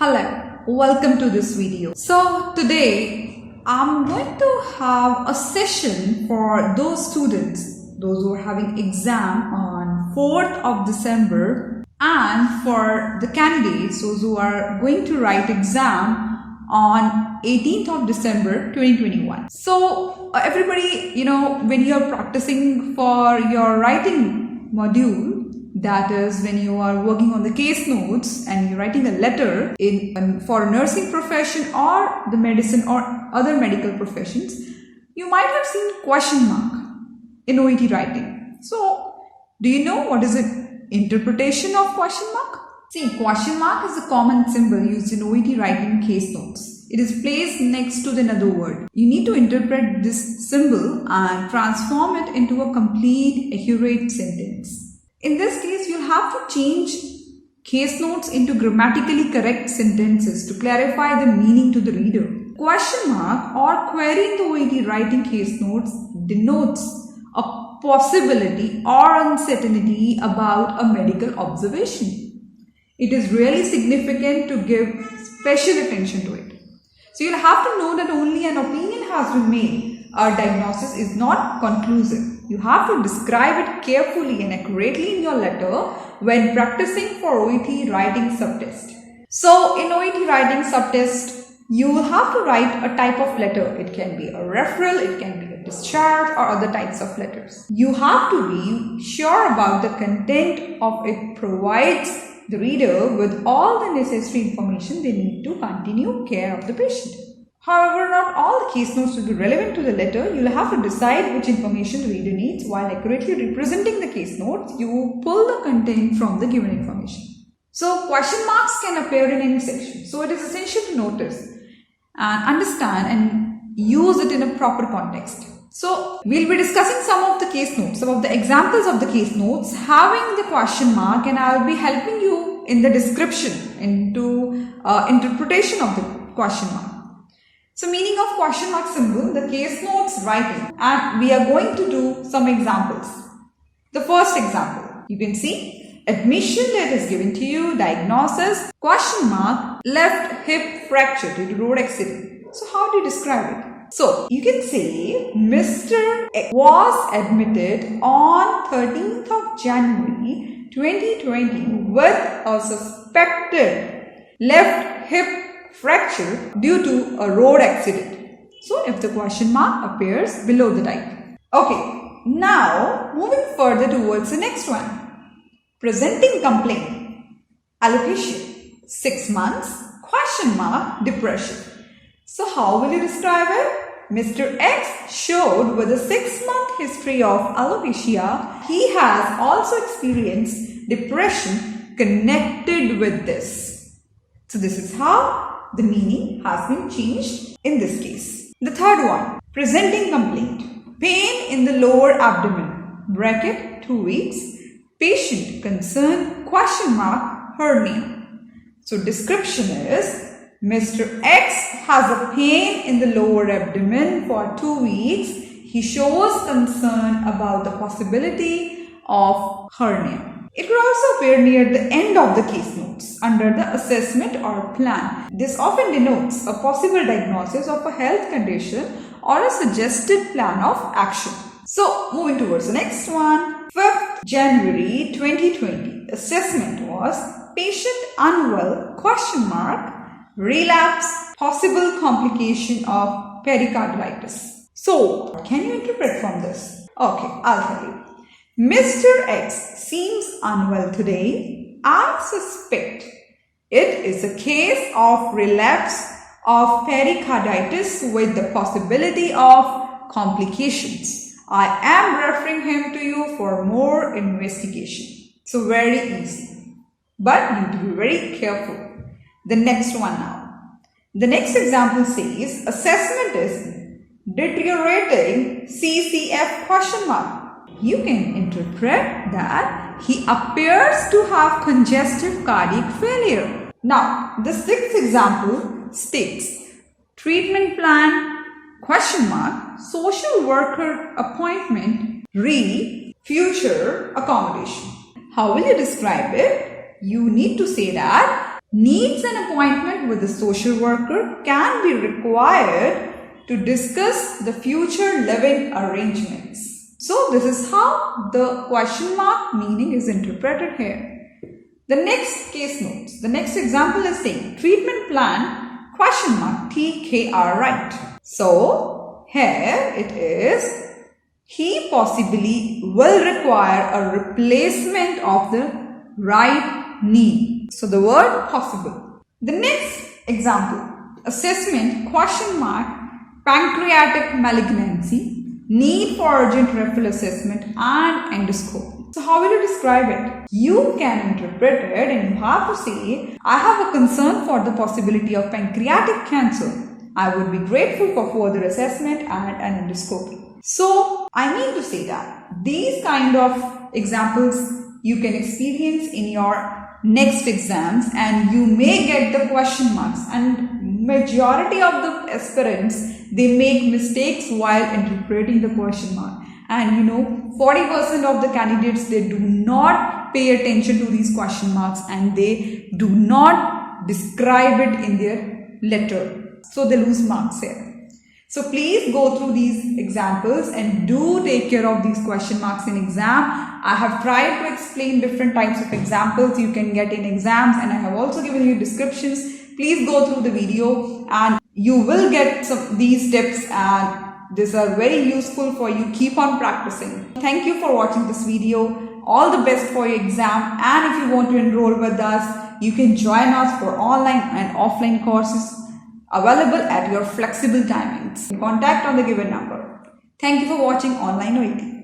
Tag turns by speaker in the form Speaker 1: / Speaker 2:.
Speaker 1: Hello, welcome to this video. So today I'm going to have a session for those students, those who are having exam on 4th of December, and for the candidates, those who are going to write exam on 18th of December 2021. So everybody, when you're practicing for your writing module, that is when you are working on the case notes and you're writing a letter for a nursing profession or the medicine or other medical professions, you might have seen question mark in OET writing. So do you know what is the interpretation of question mark? See, question mark is a common symbol used in OET writing case notes. It is placed next to another word. You need to interpret this symbol and transform it into a complete, accurate sentence. In this case, you'll have to change case notes into grammatically correct sentences to clarify the meaning to the reader. Question mark or query in the OET writing case notes denotes a possibility or uncertainty about a medical observation. It is really significant to give special attention to it. So you'll have to know that only an opinion has been made. Our diagnosis is not conclusive. You have to describe it carefully and accurately in your letter when practicing for OET writing subtest. So in OET writing subtest, you will have to write a type of letter. It can be a referral, it can be a discharge or other types of letters. You have to be sure about the content of it provides the reader with all the necessary information they need to continue care of the patient. However, not all the case notes will be relevant to the letter. You will have to decide which information the reader needs. While accurately representing the case notes, you pull the content from the given information. So, question marks can appear in any section. So, it is essential to notice and understand and use it in a proper context. So, we'll be discussing some of the case notes, some of the examples of the case notes having the question mark, and I'll be helping you in the description into interpretation of the question mark. So meaning of question mark symbol, the case notes writing, and we are going to do some examples. The first example, you can see admission that is given to you, diagnosis, question mark, left hip fracture due to road accident. So how do you describe it? So you can say Mr. X was admitted on 13th of January 2020 with a suspected left hip fracture due to a road accident. So if the question mark appears below the type. Okay, now moving further towards the next one. Presenting complaint. Alopecia, 6 months, question mark, depression. So how will you describe it? Mr. X showed with a 6-month history of alopecia, he has also experienced depression connected with this. So this is how the meaning has been changed in this case. The third one, presenting complaint. Pain in the lower abdomen, bracket 2 weeks, patient concern, question mark, hernia. So description is, Mr. X has a pain in the lower abdomen for 2 weeks. He shows concern about the possibility of hernia. It could also appear near the end of the case notes under the assessment or plan. This often denotes a possible diagnosis of a health condition or a suggested plan of action. So, moving towards the next one. 5th January 2020. Assessment was patient unwell, question mark, relapse, possible complication of pericarditis. So, what can you interpret from this? Okay, I'll tell you. Mr. X seems unwell today. I suspect it is a case of relapse of pericarditis with the possibility of complications. I am referring him to you for more investigation. So very easy. But you need to be very careful. The next one now. The next example says assessment is deteriorating CCF question mark. You can interpret that he appears to have congestive cardiac failure. Now, the 6th example states treatment plan, question mark, social worker appointment, future accommodation. How will you describe it? You need to say that needs an appointment with the social worker can be required to discuss the future living arrangements. So this is how the question mark meaning is interpreted here. The next case notes, the next example is saying treatment plan question mark TKR right. So here it is, he possibly will require a replacement of the right knee. So the word possible. The next example, assessment question mark pancreatic malignancy, need for urgent referral assessment and endoscopy. So how will you describe it? You can interpret it and you have to say, I have a concern for the possibility of pancreatic cancer. I would be grateful for further assessment and an endoscopy. So I mean to say that these kind of examples you can experience in your next exams and you may get the question marks, and majority of the aspirants, they make mistakes while interpreting the question mark, and 40% of the candidates, they do not pay attention to these question marks and they do not describe it in their letter, so they lose marks here. So please go through these examples and do take care of these question marks in exam. I have tried to explain different types of examples you can get in exams, and I have also given you descriptions. Please go through the video and you will get these tips, and these are very useful for you. Keep on practicing. Thank you for watching this video. All the best for your exam, and if you want to enroll with us, you can join us for online and offline courses available at your flexible timings. Contact on the given number. Thank you for watching Online OET.